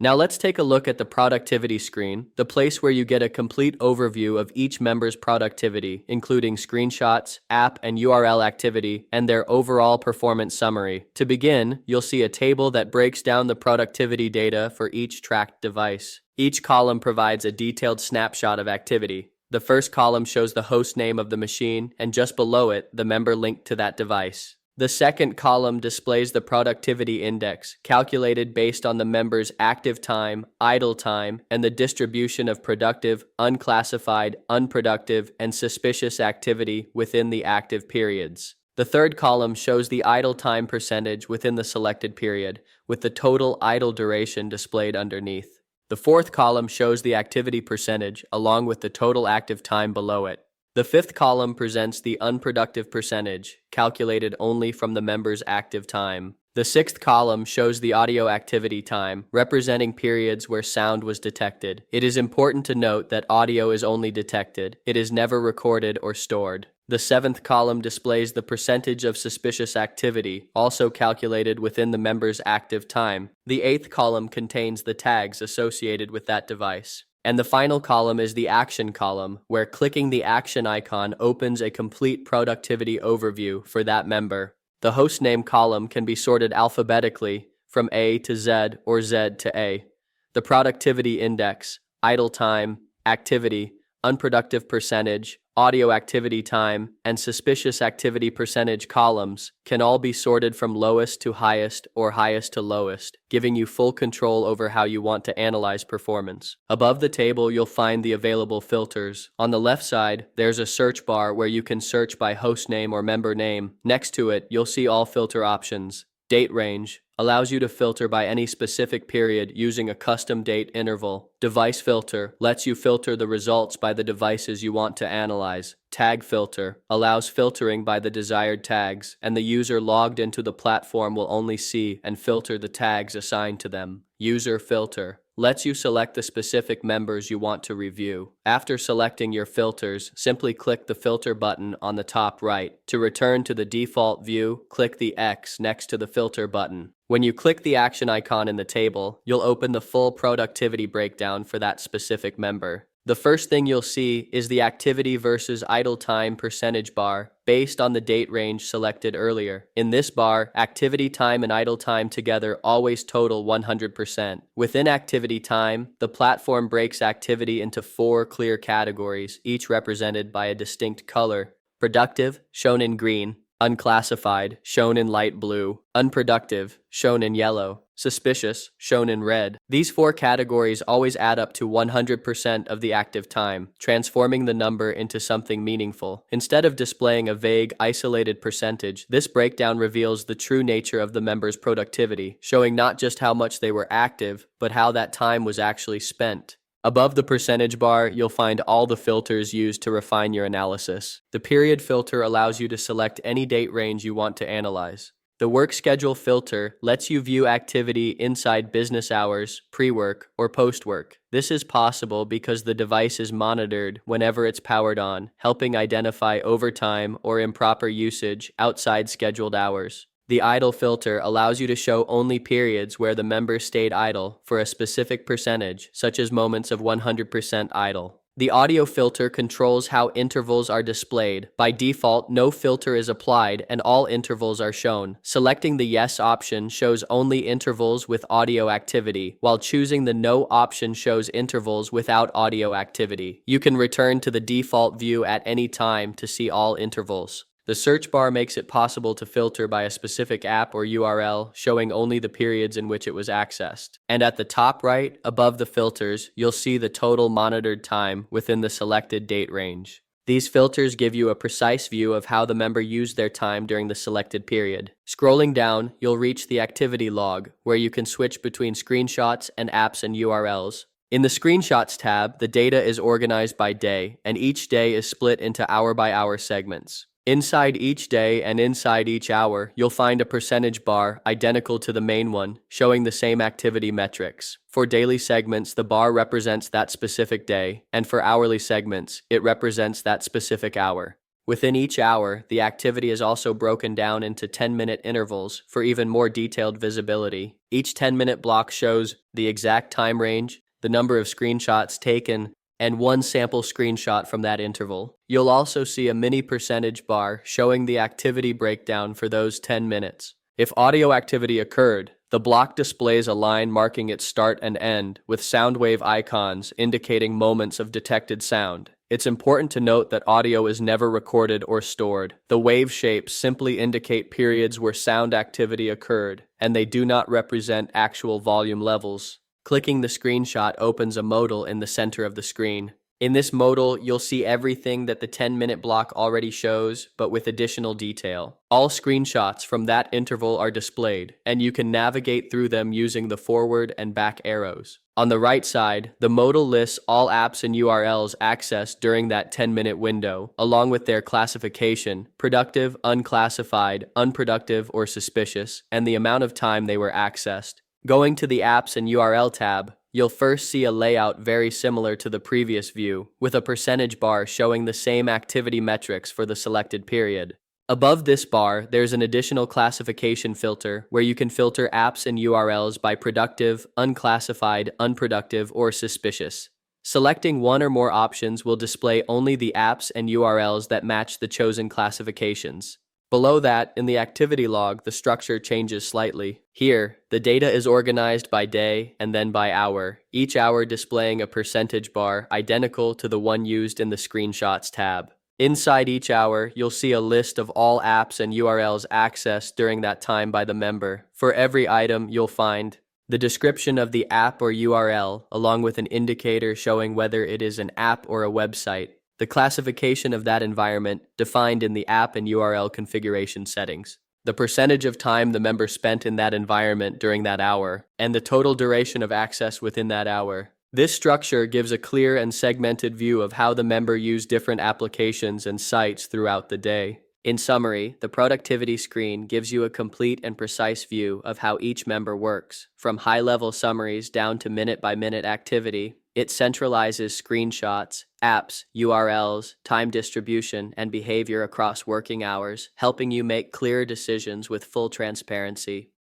Now let's take a look at the productivity screen, the place where you get a complete overview of each member's productivity, including screenshots, app and URL activity, and their overall performance summary. To begin, you'll see a table that breaks down the productivity data for each tracked device. Each column provides a detailed snapshot of activity. The first column shows the host name of the machine, and just below it, the member linked to that device. The second column displays the productivity index, calculated based on the member's active time, idle time, and the distribution of productive, unclassified, unproductive, and suspicious activity within the active periods. The third column shows the idle time percentage within the selected period, with the total idle duration displayed underneath. The fourth column shows the activity percentage, along with the total active time below it. The fifth column presents the unproductive percentage, calculated only from the member's active time. The sixth column shows the audio activity time, representing periods where sound was detected. It is important to note that audio is only detected. It is never recorded or stored. The seventh column displays the percentage of suspicious activity, also calculated within the member's active time. The eighth column contains the tags associated with that device. And the final column is the action column, where clicking the action icon opens a complete productivity overview for that member. The hostname column can be sorted alphabetically from A to Z or Z to A. The productivity index, idle time, activity, unproductive percentage, audio activity time, and suspicious activity percentage columns can all be sorted from lowest to highest or highest to lowest, giving you full control over how you want to analyze performance. Above the table, you'll find the available filters. On the left side, there's a search bar where you can search by hostname or member name. Next to it, you'll see all filter options. Date range allows you to filter by any specific period using a custom date interval. Device filter lets you filter the results by the devices you want to analyze. Tag filter allows filtering by the desired tags, and the user logged into the platform will only see and filter the tags assigned to them. User filter lets you select the specific members you want to review. After selecting your filters, simply click the filter button on the top right. To return to the default view, click the X next to the filter button. When you click the action icon in the table, you'll open the full productivity breakdown for that specific member. The first thing you'll see is the activity versus idle time percentage bar based on the date range selected earlier. In this bar, activity time and idle time together always total 100%. Within activity time, the platform breaks activity into 4 clear categories, each represented by a distinct color. Productive, shown in green. Unclassified, shown in light blue. Unproductive, shown in yellow. Suspicious, shown in red. These 4 categories always add up to 100% of the active time, transforming the number into something meaningful. Instead of displaying a vague, isolated percentage, this breakdown reveals the true nature of the member's productivity, showing not just how much they were active, but how that time was actually spent. Above the percentage bar, you'll find all the filters used to refine your analysis. The period filter allows you to select any date range you want to analyze. The work schedule filter lets you view activity inside business hours, pre-work, or post-work. This is possible because the device is monitored whenever it's powered on, helping identify overtime or improper usage outside scheduled hours. The idle filter allows you to show only periods where the member stayed idle for a specific percentage, such as moments of 100% idle. The audio filter controls how intervals are displayed. By default, no filter is applied and all intervals are shown. Selecting the Yes option shows only intervals with audio activity, while choosing the No option shows intervals without audio activity. You can return to the default view at any time to see all intervals. The search bar makes it possible to filter by a specific app or URL, showing only the periods in which it was accessed. And at the top right, above the filters, you'll see the total monitored time within the selected date range. These filters give you a precise view of how the member used their time during the selected period. Scrolling down, you'll reach the activity log, where you can switch between screenshots and apps and URLs. In the Screenshots tab, the data is organized by day, and each day is split into hour-by-hour segments. Inside each day and inside each hour, you'll find a percentage bar identical to the main one, showing the same activity metrics. For daily segments, the bar represents that specific day, and for hourly segments, it represents that specific hour. Within each hour, the activity is also broken down into 10-minute intervals for even more detailed visibility. Each 10-minute block shows the exact time range, the number of screenshots taken, and one sample screenshot from that interval. You'll also see a mini percentage bar showing the activity breakdown for those 10 minutes. If audio activity occurred, the block displays a line marking its start and end with sound wave icons indicating moments of detected sound. It's important to note that audio is never recorded or stored. The wave shapes simply indicate periods where sound activity occurred, and they do not represent actual volume levels. Clicking the screenshot opens a modal in the center of the screen. In this modal, you'll see everything that the 10-minute block already shows, but with additional detail. All screenshots from that interval are displayed, and you can navigate through them using the forward and back arrows. On the right side, the modal lists all apps and URLs accessed during that 10-minute window, along with their classification, productive, unclassified, unproductive, or suspicious, and the amount of time they were accessed. Going to the Apps and URL tab, you'll first see a layout very similar to the previous view, with a percentage bar showing the same activity metrics for the selected period. Above this bar, there's an additional classification filter where you can filter apps and URLs by productive, unclassified, unproductive, or suspicious. Selecting one or more options will display only the apps and URLs that match the chosen classifications. Below that, in the activity log, the structure changes slightly. Here, the data is organized by day and then by hour, each hour displaying a percentage bar identical to the one used in the Screenshots tab. Inside each hour, you'll see a list of all apps and URLs accessed during that time by the member. For every item, you'll find the description of the app or URL, along with an indicator showing whether it is an app or a website, the classification of that environment defined in the app and URL configuration settings, the percentage of time the member spent in that environment during that hour, and the total duration of access within that hour. This structure gives a clear and segmented view of how the member used different applications and sites throughout the day. In summary, the productivity screen gives you a complete and precise view of how each member works, from high-level summaries down to minute-by-minute activity. It centralizes screenshots, apps, URLs, time distribution, and behavior across working hours, helping you make clear decisions with full transparency.